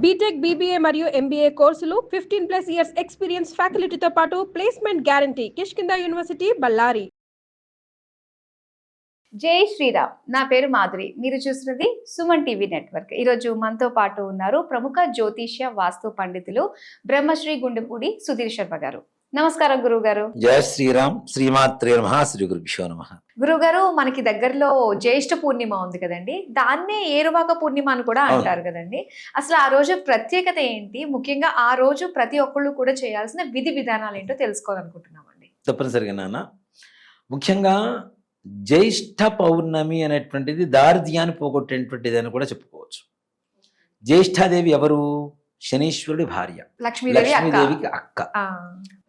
BTech, BBA మరియు MBA కోర్సులు 15+ years experience ఫ్యాకల్టీతో పాటు placement guarantee. Kishkinda university, Ballari. జై శ్రీరామ్. నా పేరు మాధురి. మీరు చూస్తున్నది సుమన్ టీవీ నెట్వర్క్. ఈరోజు మనతో పాటు ఉన్నారు ప్రముఖ జ్యోతిష్య వాస్తు పండితులు బ్రహ్మశ్రీ గుండెపూడి సుధీర్ శర్మ గారు. నమస్కారం గురువు గారు. జయ శ్రీరామ్. శ్రీమాత్రే నమః. శ్రీ గురుభ్యో నమః. గురువు గారు, మనకి దగ్గరలో జ్యేష్ఠ పూర్ణిమ ఉంది కదండి, దాన్నే ఏరువాక పూర్ణిమ అని కూడా అంటారు కదండి. అసలు ఆ రోజు ప్రత్యేకత ఏంటి? ముఖ్యంగా ఆ రోజు ప్రతి ఒక్కళ్ళు కూడా చేయాల్సిన విధి విధానాలు ఏంటో తెలుసుకోవాలనుకుంటున్నామండి. తప్పనిసరిగా నాన్న, ముఖ్యంగా జ్యేష్ఠ పౌర్ణమి అనేటువంటిది దారిద్ర్యాన్ని పోగొట్టేటువంటిది అని కూడా చెప్పుకోవచ్చు. జ్యేష్ఠాదేవి ఎవరు? శనీశ్వరుడి భార్య, లక్ష్మీదేవికి అక్క.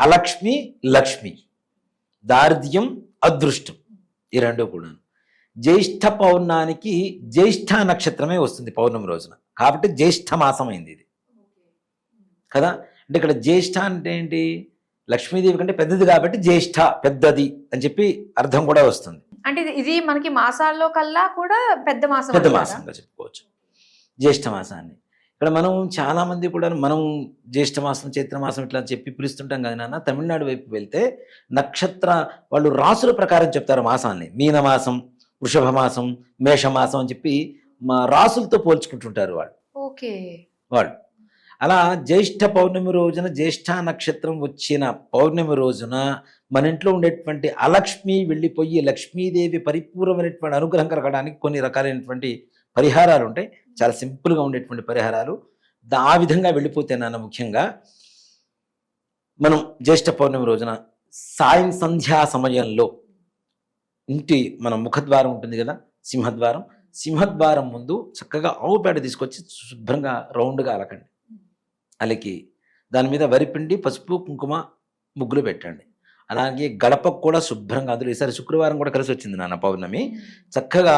అలక్ష్మి, లక్ష్మి, దారిద్ర్యం, అదృష్టం, ఈ రెండు కూడా. జ్యేష్ఠ పౌర్ణానికి జ్యేష్ఠ నక్షత్రమే వస్తుంది పౌర్ణమి రోజున, కాబట్టి జ్యేష్ఠ మాసం అయింది ఇది కదా. అంటే ఇక్కడ జ్యేష్ఠ అంటే ఏంటి? లక్ష్మీదేవి కంటే పెద్దది కాబట్టి జ్యేష్ఠ, పెద్దది అని చెప్పి అర్థం కూడా వస్తుంది. అంటే ఇది మనకి మాసాల్లో కల్లా కూడా పెద్ద మాసం, పెద్ద మాసంగా చెప్పుకోవచ్చు జ్యేష్ఠ మాసాన్ని. ఇక్కడ మనం చాలా మంది కూడా మనం జ్యేష్ఠ మాసం, చైత్ర మాసం ఇట్లా చెప్పి పిలుస్తుంటాం కదా నాన్న. తమిళనాడు వైపు వెళ్తే నక్షత్ర వాళ్ళు రాసుల ప్రకారం చెప్తారు మాసాన్ని. మీనమాసం, వృషభ మాసం, మేషమాసం అని చెప్పి మా రాసులతో పోల్చుకుంటుంటారు వాళ్ళు. ఓకే. వాళ్ళు అలా జ్యేష్ఠ పౌర్ణమి రోజున, జ్యేష్ఠ నక్షత్రం వచ్చిన పౌర్ణమి రోజున మన ఇంట్లో ఉండేటువంటి అలక్ష్మి వెళ్ళిపోయి లక్ష్మీదేవి పరిపూర్ణమైనటువంటి అనుగ్రహం కలగడానికి కొన్ని రకాలైనటువంటి పరిహారాలు ఉంటాయి. చాలా సింపుల్గా ఉండేటువంటి పరిహారాలు. ఆ విధంగా వెళ్ళిపోతే నాన్న, ముఖ్యంగా మనం జ్యేష్ఠ పౌర్ణమి రోజున సాయం సంధ్యా సమయంలో ఇంటి మన ముఖద్వారం ఉంటుంది కదా, సింహద్వారం, సింహద్వారం ముందు చక్కగా ఆవు పేడ తీసుకొచ్చి శుభ్రంగా రౌండ్గా అలకండి. అలికి దాని మీద వరిపిండి, పసుపు, కుంకుమ ముగ్గులు పెట్టండి. అలాగే గడపకు కూడా శుభ్రంగా, అందులో ఈసారి శుక్రవారం కూడా కలిసి వచ్చింది నాన్న పౌర్ణమి, చక్కగా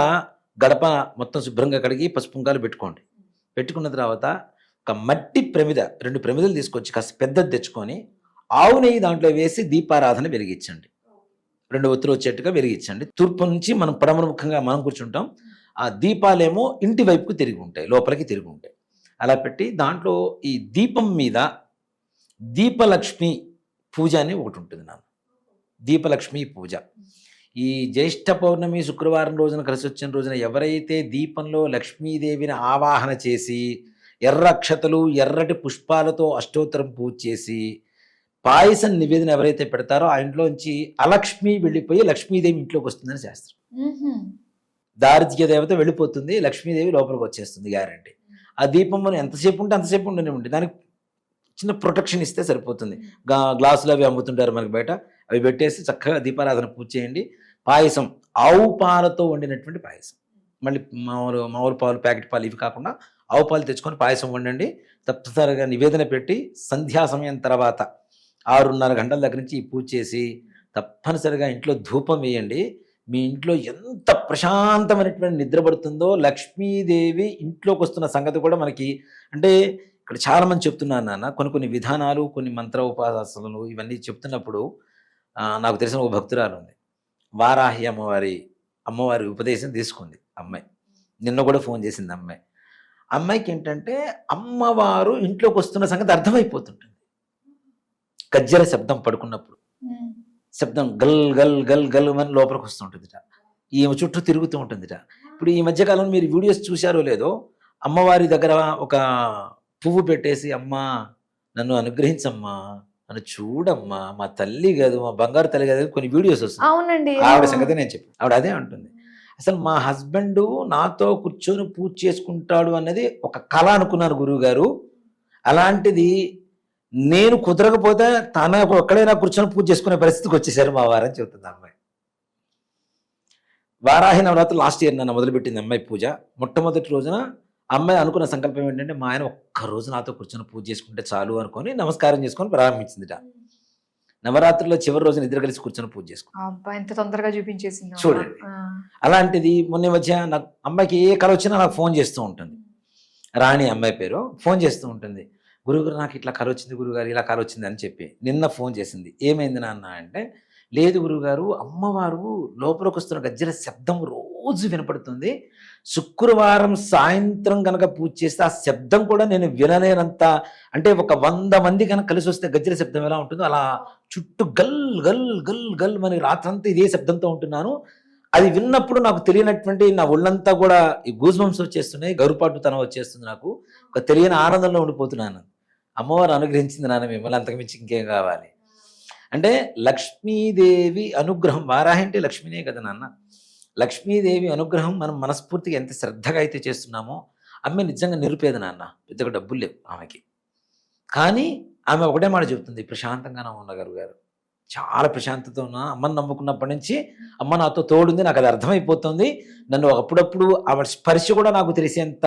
గడప మొత్తం శుభ్రంగా కడిగి పసుపు కుంకాలు పెట్టుకోండి. పెట్టుకున్న తర్వాత ఒక మట్టి ప్రమిద, 2 ప్రమిదలు తీసుకొచ్చి కాస్త పెద్దది తెచ్చుకొని ఆవు నెయ్యి దాంట్లో వేసి దీపారాధన వెలిగించండి. 2 ఒత్తులు వచ్చేట్టుగా వెలిగించండి. తూర్పు నుంచి మనం పడమర ముఖంగా మనం కూర్చుంటాం. ఆ దీపాలేమో ఇంటి వైపుకు తిరిగి ఉంటాయి, లోపలికి తిరిగి ఉంటాయి. అలా పెట్టి దాంట్లో ఈ దీపం మీద దీపలక్ష్మి పూజ అని ఒకటి ఉంటుంది నాన్న. దీపలక్ష్మి పూజ ఈ జ్యేష్ఠ పౌర్ణమి శుక్రవారం రోజున కలిసి వచ్చిన రోజున ఎవరైతే దీపంలో లక్ష్మీదేవిని ఆవాహన చేసి ఎర్ర అక్షతలు, ఎర్రటి పుష్పాలతో అష్టోత్తరం పూజ చేసి పాయసం నివేదన ఎవరైతే పెడతారో ఆ ఇంట్లోంచి అలక్ష్మి వెళ్ళిపోయి లక్ష్మీదేవి ఇంట్లోకి వస్తుందని శాస్త్రం. దారిద్ర్య దేవత వెళ్ళిపోతుంది, లక్ష్మీదేవి లోపలికి వచ్చేస్తుంది గ్యారంటీ. ఆ దీపం మనం ఎంతసేపు ఉంటే అంతసేపు ఉండనే ఉంటుంది. దానికి చిన్న ప్రొటెక్షన్ ఇస్తే సరిపోతుంది. గ్లాసులు అవి అమ్ముతుంటారు మనకి బయట, అవి పెట్టేసి చక్కగా దీపారాధన పూజ చేయండి. పాయసం ఆవు పాలతో వండినటువంటి పాయసం, మళ్ళీ మామూలు పాలు, ప్యాకెట్ పాలు ఇవి కాకుండా ఆవు పాలు తెచ్చుకొని పాయసం వండండి. తప్పనిసరిగా నివేదన పెట్టి సంధ్యా సమయం తర్వాత 6:30 గంటల దగ్గర నుంచి ఈ పూజ చేసి తప్పనిసరిగా ఇంట్లో ధూపం వేయండి. మీ ఇంట్లో ఎంత ప్రశాంతమైనటువంటి నిద్ర పడుతుందో, లక్ష్మీదేవి ఇంట్లోకి వస్తున్న సంగతి కూడా మనకి, అంటే ఇక్కడ చాలామంది చెప్తున్నాను నాన్న, కొన్ని విధానాలు, కొన్ని మంత్ర ఉపాసనలు ఇవన్నీ చెప్తున్నప్పుడు నాకు తెలిసిన ఒక భక్తురాలు ఉంది, వారాహి అమ్మవారి ఉపదేశం తీసుకుంది అమ్మాయి. నిన్న కూడా ఫోన్ చేసింది అమ్మాయి. అమ్మాయికి ఏంటంటే అమ్మవారు ఇంట్లోకి వస్తున్న సంగతి అర్థమైపోతుంటుంది. గజ్జల శబ్దం పడుకున్నప్పుడు శబ్దం గల్ గల్ గల్ గల్ అని లోపలికి వస్తుంటుందిట. ఈమె చుట్టూ తిరుగుతూ ఉంటుందిట. ఇప్పుడు ఈ మధ్యకాలంలో మీరు వీడియోస్ చూశారో లేదో, అమ్మవారి దగ్గర ఒక పువ్వు పెట్టేసి, అమ్మా నన్ను అనుగ్రహించమ్మా, నన్ను చూడమ్మా, మా తల్లి కాదు, మా బంగారు తల్లి కాదు, కొన్ని వీడియోస్ వస్తాయి. ఆవిడ సంగతి నేను చెప్పాను. ఆవిడ అదే అంటుంది, అసలు మా హస్బెండ్ నాతో కూర్చొని పూజ చేసుకుంటాడు అన్నది ఒక కళ అనుకున్నారు గురువు గారు. అలాంటిది నేను కుదరకపోతే తన ఎక్కడైనా కూర్చొని పూజ చేసుకునే పరిస్థితికి వచ్చేసారు మా వారని చెబుతుంది అమ్మాయి. వారాహి నవరాత్రి లాస్ట్ ఇయర్ నన్ను మొదలుపెట్టింది అమ్మాయి పూజ. మొట్టమొదటి రోజున అమ్మాయి అనుకున్న సంకల్పం ఏంటంటే, మా ఆయన ఒక్కరోజు నాతో కూర్చొని పూజ చేసుకుంటే చాలు అనుకొని నమస్కారం చేసుకొని ప్రారంభించిందిట. నవరాత్రిలో చివరి రోజున ఇద్దరు కలిసి కూర్చొని పూజ చేసుకుంటాం. ఎంత తొందరగా చూపించేసింది చూడండి. అలాంటిది మొన్న మధ్య నాకు అమ్మాయికి ఏ కళ వచ్చినా నాకు ఫోన్ చేస్తూ ఉంటుంది. రాణి అమ్మాయి పేరు. ఫోన్ చేస్తూ ఉంటుంది, గురువుగారు నాకు ఇట్లా కళ వచ్చింది గురుగారు, ఇలా కళ వచ్చింది అని చెప్పి. నిన్న ఫోన్ చేసింది, ఏమైంది నాన్న అంటే, లేదు గురువుగారు, అమ్మవారు లోపలికి వస్తున్న గజ్జల శబ్దం రోజు వినపడుతుంది. శుక్రవారం సాయంత్రం కనుక పూజ చేస్తే ఆ శబ్దం కూడా నేను వినలేనంత, అంటే ఒక 100 మంది కనుక కలిసి వస్తే గజ్జల శబ్దం ఎలా ఉంటుందో అలా చుట్టూ గల్ గల్ గల్ గల్ అని రాత్రంతా ఇదే శబ్దంతో ఉంటున్నాను. అది విన్నప్పుడు నాకు తెలియనటువంటి నా ఒళ్ళంతా కూడా ఈ గూస్ బంప్స్ వచ్చేస్తున్నాయి, గరుపాటుతనం వచ్చేస్తుంది, నాకు ఒక తెలియని ఆనందంలో ఉండిపోతున్నాను. అమ్మవారు అనుగ్రహించింది నాన్న మిమ్మల్ని, అంతకుమించి ఇంకేం కావాలి. అంటే లక్ష్మీదేవి అనుగ్రహం, వారాహి అంటే లక్ష్మీనే కదా నాన్న. లక్ష్మీదేవి అనుగ్రహం మనం మనస్ఫూర్తిగా ఎంత శ్రద్ధగా అయితే చేస్తున్నామో, ఆమె నిజంగా నిరుపేద నాన్న, పెద్దగా డబ్బులు లేవు ఆమెకి. కానీ ఆమె ఒకటే మాట చెబుతుంది, ప్రశాంతంగానే ఉండగారు గారు, చాలా ప్రశాంతత ఉన్నా, అమ్మని నమ్ముకున్నప్పటి నుంచి అమ్మ నాతో తోడుంది, నాకు అది అర్థమైపోతుంది. నన్ను అప్పుడప్పుడు ఆవిడ స్పర్శ కూడా నాకు తెలిసేంత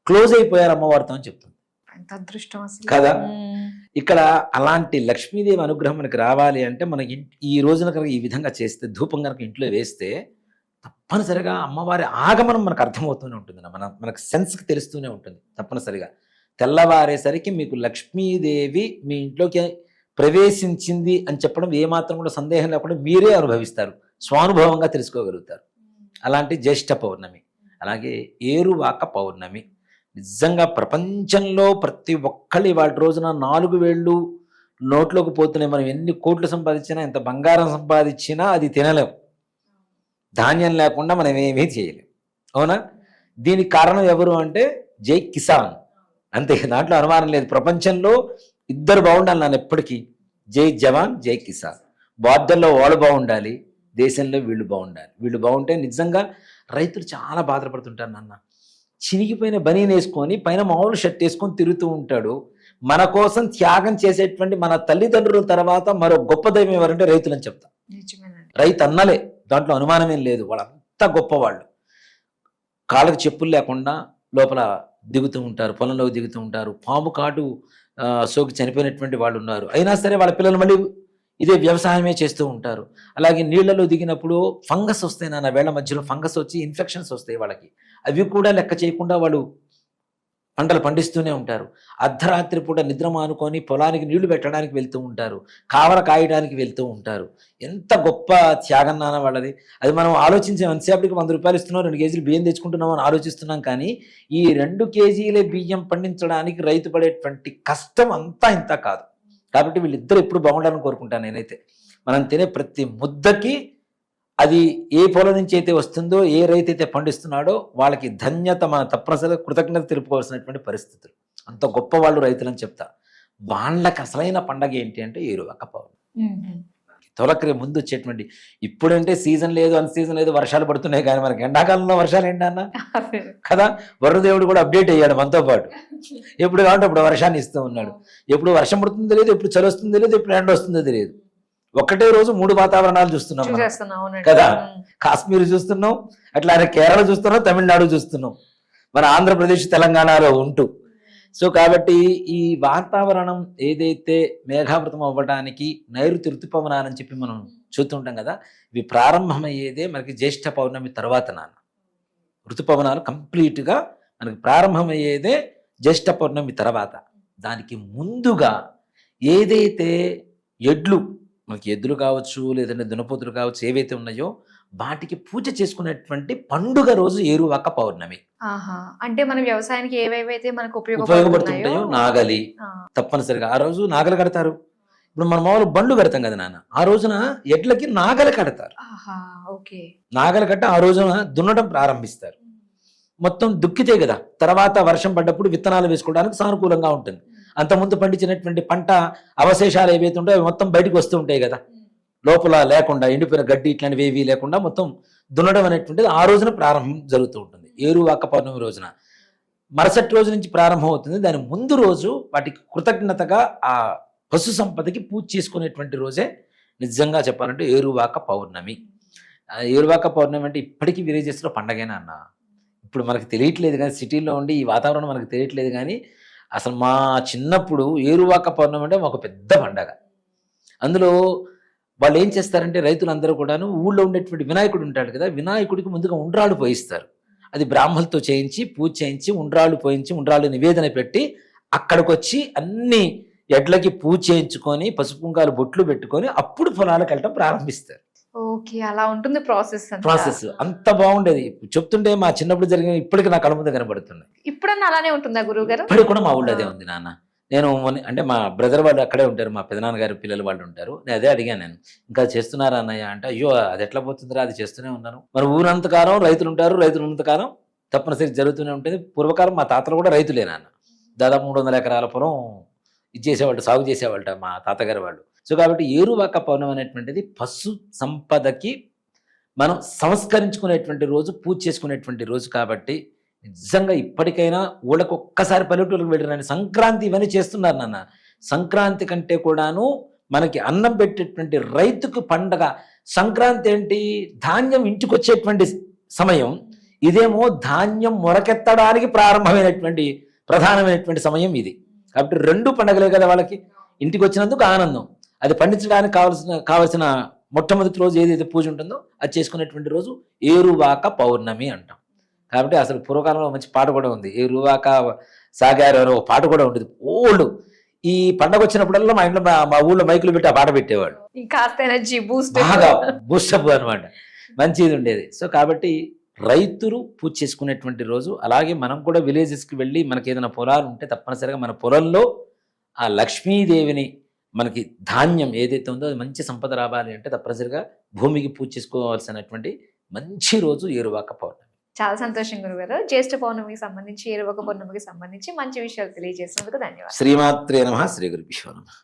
క్లోజ్ అయిపోయారు అమ్మవారితో అని చెప్తుంది. ఎంత అదృష్టం అసలు కదా. ఇక్కడ అలాంటి లక్ష్మీదేవి అనుగ్రహం మనకి రావాలి అంటే మనకి ఈ రోజున కనుక ఈ విధంగా చేస్తే, ధూపం కనుక ఇంట్లో వేస్తే తప్పనిసరిగా అమ్మవారి ఆగమనం మనకు అర్థమవుతూనే ఉంటుంది, మనకు సెన్స్కి తెలుస్తూనే ఉంటుంది. తప్పనిసరిగా తెల్లవారేసరికి మీకు లక్ష్మీదేవి మీ ఇంట్లోకి ప్రవేశించింది అని చెప్పడం ఏమాత్రం కూడా సందేహం లేకుండా మీరే అనుభవిస్తారు, స్వానుభవంగా తెలుసుకోగలుగుతారు. అలాంటి జ్యేష్ఠ పౌర్ణమి. అలాగే ఏరువాక పౌర్ణమి. నిజంగా ప్రపంచంలో ప్రతి ఒక్కళ్ళు వాటి రోజున 4 వేళ్ళు నోట్లోకి పోతున్నాయి. మనం ఎన్ని కోట్లు సంపాదించినా, ఎంత బంగారం సంపాదించినా అది తినలేం. ధాన్యం లేకుండా మనం ఏమీ చేయలేం, అవునా? దీనికి కారణం ఎవరు అంటే జై కిసాన్, అంతే, దాంట్లో అనుమానం లేదు. ప్రపంచంలో ఇద్దరు బాగుండాలి నన్ను ఎప్పటికీ, జై జవాన్ జై కిసాన్. బార్డర్లో వాళ్ళు బాగుండాలి, దేశంలో వీళ్ళు బాగుండాలి. వీళ్ళు బాగుంటే నిజంగా రైతులు చాలా బాధపడుతుంటారు నాన్న. చినిగిపోయిన బనీన్ వేసుకొని పైన మామూలు షర్ట్ వేసుకొని తిరుగుతూ ఉంటాడు. మన కోసం త్యాగం చేసేటువంటి మన తల్లిదండ్రుల తర్వాత మరో గొప్ప దైవం ఎవరంటే రైతులు అని చెప్తా. రైతు అన్నలే, దాంట్లో అనుమానమేం లేదు. వాళ్ళంతా గొప్పవాళ్ళు. కాళ్ళకి చెప్పులు లేకుండా లోపల దిగుతూ ఉంటారు, పొలంలోకి దిగుతూ ఉంటారు. పాము కాటు సోకి చనిపోయినటువంటి వాళ్ళు ఉన్నారు. అయినా సరే వాళ్ళ పిల్లలు మళ్ళీ ఇదే వ్యవసాయమే చేస్తూ ఉంటారు. అలాగే నీళ్లలో దిగినప్పుడు ఫంగస్ వస్తాయి నాన్న, వేళ్ల మధ్యలో ఫంగస్ వచ్చి ఇన్ఫెక్షన్స్ వస్తాయి వాళ్ళకి. అవి కూడా లెక్క చేయకుండా వాళ్ళు పంటలు పండిస్తూనే ఉంటారు. అర్ధరాత్రి పూట నిద్ర మానుకొని పొలానికి నీళ్లు పెట్టడానికి వెళ్తూ ఉంటారు, కావర కాయడానికి వెళ్తూ ఉంటారు. ఎంత గొప్ప త్యాగం నాన్న వాళ్ళది. అది మనం ఆలోచించే ఎంతసేపటికి 100 రూపాయలు ఇస్తున్నాం, 2 కేజీలు బియ్యం తెచ్చుకుంటున్నాం అని ఆలోచిస్తున్నాం. కానీ ఈ 2 కేజీల బియ్యం పండించడానికి రైతు పడేటువంటి కష్టం అంతా ఇంత కాదు. కాబట్టి వీళ్ళిద్దరు ఎప్పుడు బాగుండాలని కోరుకుంటాను నేనైతే. మనం తినే ప్రతి ముద్దకి అది ఏ పొలం నుంచి అయితే వస్తుందో, ఏ రైతు అయితే పండిస్తున్నాడో వాళ్ళకి ధన్యత, మన తప్పనిసరిగా కృతజ్ఞత తెలుపుకోవాల్సినటువంటి పరిస్థితులు. అంత గొప్ప వాళ్ళు రైతులని చెప్తా. వాళ్ళకి అసలైన పండగ ఏంటి అంటే ఏరువాక పౌర్ణమి. తొలకరి ముందు వచ్చేటువంటి, ఇప్పుడంటే సీజన్ లేదు, అన్ సీజన్ లేదు, వర్షాలు పడుతున్నాయి. కానీ మనకి ఎండాకాలంలో వర్షాలు ఏంటి అన్న కదా. వరుణదేవుడు కూడా అప్డేట్ అయ్యాడు మనతో పాటు. ఎప్పుడు కాబట్టి అప్పుడు వర్షాన్ని ఇస్తూ ఉన్నాడు. ఎప్పుడు వర్షం పడుతుందో తెలియదు, ఎప్పుడు చలి వస్తుందో తెలియదు, ఎప్పుడు ఎండ వస్తుందో తెలియదు. ఒకటే రోజు 3 వాతావరణాలు చూస్తున్నాం కదా. కాశ్మీర్ చూస్తున్నాం, అట్లానే కేరళ చూస్తున్నాం, తమిళనాడు చూస్తున్నాం, మన ఆంధ్రప్రదేశ్ తెలంగాణలో ఉంటూ. సో కాబట్టి ఈ వాతావరణం ఏదైతే మేఘావృతం అవ్వడానికి నైరుతి ఋతుపవనాలని చెప్పి మనం చూస్తుంటాం కదా, ఇవి ప్రారంభమయ్యేదే మనకి జ్యేష్ఠ పౌర్ణమి తర్వాత నాన్న. ఋతుపవనాలు కంప్లీట్గా మనకి ప్రారంభమయ్యేదే జ్యేష్ఠ పౌర్ణమి తర్వాత. దానికి ముందుగా ఏదైతే ఎడ్లు, మనకి ఎద్దులు కావచ్చు, లేదంటే దునపోతులు కావచ్చు, ఏవైతే ఉన్నాయో వాటికి పూజ చేసుకునేటువంటి పండుగ రోజు ఏరువాక పౌర్ణమి. అంటే మన వ్యవసాయానికి ఏవేవైతే మనకు ఉపయోగపడుతుంటాయో నాగలి, తప్పనిసరిగా ఆ రోజు నాగలు కడతారు. ఇప్పుడు మన మామూలు బండ్లు కడతాం కదా నాన్న, ఆ రోజున ఎడ్లకి నాగలు కడతారు. నాగలు కట్ట ఆ రోజున దున్నడం ప్రారంభిస్తారు. మొత్తం దుక్కితే కదా, తర్వాత వర్షం పడ్డప్పుడు విత్తనాలు వేసుకోవడానికి సానుకూలంగా ఉంటుంది. అంతకుముందు పండించినటువంటి పంట అవశేషాలు ఏవైతే ఉంటాయో అవి మొత్తం బయటకు వస్తూ ఉంటాయి కదా, లోపల లేకుండా ఎండిపోయిన గడ్డి ఇట్లాంటివి ఏవి లేకుండా మొత్తం దున్నడం అనేటువంటిది ఆ రోజున ప్రారంభం జరుగుతూ ఉంటుంది. ఏరువాక పౌర్ణమి రోజున. మరుసటి రోజు నుంచి ప్రారంభం అవుతుంది. దాని ముందు రోజు వాటికి కృతజ్ఞతగా ఆ పశు సంపదకి పూజ చేసుకునేటువంటి రోజే నిజంగా చెప్పాలంటే ఏరువాక పౌర్ణమి. ఏరువాక పౌర్ణమి అంటే ఇప్పటికీ విలేజెస్లో పండగేనా అన్న. ఇప్పుడు మనకు తెలియట్లేదు కానీ, సిటీలో ఉండి ఈ వాతావరణం మనకు తెలియట్లేదు కానీ, అసలు మా చిన్నప్పుడు ఏరువాక పౌర్ణమి అంటే ఒక పెద్ద పండగ. అందులో వాళ్ళు ఏం చేస్తారంటే రైతులందరూ కూడాను ఊళ్ళో ఉండేటువంటి వినాయకుడు ఉంటాడు కదా, వినాయకుడికి ముందుగా ఉండ్రాళ్ళు పోయిస్తారు. అది బ్రాహ్మణులతో చేయించి పూజ చేయించి ఉండ్రాళ్ళు పోయించి ఉండ్రాళ్ళు నివేదన పెట్టి అక్కడికి వచ్చి అన్ని ఎడ్లకి పూజ చేయించుకొని పసుపు కుంకాలు బొట్లు పెట్టుకొని అప్పుడు పొలాలకు వెళ్ళటం ప్రారంభిస్తారు. ఓకే, అలా ఉంటుంది ప్రాసెస్. అంత బాగుండేది. చెప్తుంటే మా చిన్నప్పుడు జరిగిన ఇప్పటికి నా కళ్ళ ముందు కనబడుతున్నాయి. ఇప్పుడన్నా అలానే ఉంటుందా గురువు గారు? ఇప్పటికి కూడా మా ఊళ్ళో అదే ఉంది నాన్న. నేను అంటే మా బ్రదర్ వాళ్ళు అక్కడే ఉంటారు, మా పెదనాన్నగారి పిల్లలు వాళ్ళు ఉంటారు. నేను అదే అడిగాను, నేను ఇంకా చేస్తున్నారా అన్నయ్య అంటే, అయ్యో అది ఎట్లా పోతుందిరా, అది చేస్తూనే ఉన్నాను. మరి ఊరంతకాలం రైతులు ఉంటారు, రైతులు ఉన్నంతకాలం తప్పనిసరి జరుగుతూనే ఉంటుంది. పూర్వకాలం మా తాతలు కూడా రైతులే నాన్న. దాదాపు 300 ఎకరాల పొలం ఇచ్చేసేవాళ్ళు, సాగు చేసేవాళ్ళ మా తాతగారి వాళ్ళు. సో కాబట్టి ఏరువాక పౌర్ణమి అనేటువంటిది పశు సంపదకి మనం సంస్కరించుకునేటువంటి రోజు, పూజ చేసుకునేటువంటి రోజు. కాబట్టి నిజంగా ఇప్పటికైనా ఊళ్ళకు ఒక్కసారి పల్లెటూరుకు వెళ్ళిరండి. సంక్రాంతి ఇవన్నీ చేస్తున్నారు నాన్న. సంక్రాంతి కంటే కూడాను మనకి అన్నం పెట్టేటువంటి రైతుకు పండగ. సంక్రాంతి ఏంటి, ధాన్యం ఇంటికి వచ్చేటువంటి సమయం. ఇదేమో ధాన్యం మొరకెత్తడానికి ప్రారంభమైనటువంటి ప్రధానమైనటువంటి సమయం ఇది. కాబట్టి 2 పండుగలే కదా వాళ్ళకి. ఇంటికి వచ్చినందుకు ఆనందం, అది పండించడానికి కావలసిన మొట్టమొదటి రోజు ఏదైతే పూజ ఉంటుందో అది చేసుకునేటువంటి రోజు ఏరువాక పౌర్ణమి అంటాం. కాబట్టి అసలు పూర్వకాలంలో మంచి పాట కూడా ఉంది, ఏరువాక సాగారు అనే పాట కూడా ఉంటుంది. ఓల్డ్ ఈ పండగ వచ్చినప్పుడల్లా మా ఇంట్లో మా ఊళ్ళో మైకులు పెట్టి ఆ పాట పెట్టేవాడు. బాగా బూస్టప్ అనమాట, మంచిది ఉండేది. సో కాబట్టి రైతులు పూజ చేసుకునేటువంటి రోజు. అలాగే మనం కూడా విలేజెస్కి వెళ్ళి మనకి ఏదైనా పొలాలు ఉంటే తప్పనిసరిగా మన పొలంలో ఆ లక్ష్మీదేవిని, మనకి ధాన్యం ఏదైతే ఉందో అది మంచి సంపద రావాలి అంటే తప్పనిసరిగా భూమికి పూజ చేసుకోవాల్సినటువంటి మంచి రోజు ఏరువాక పౌర్ణమి. చాలా సంతోషం గురుగారు. జ్యేష్ఠ పౌర్ణమికి సంబంధించి, ఏరువాక పౌర్ణమికి సంబంధించి మంచి విషయాలు తెలియజేసినందుకు ధన్యవాదాలు. శ్రీమాత్రే నమః. శ్రీ గురుభ్యో నమః.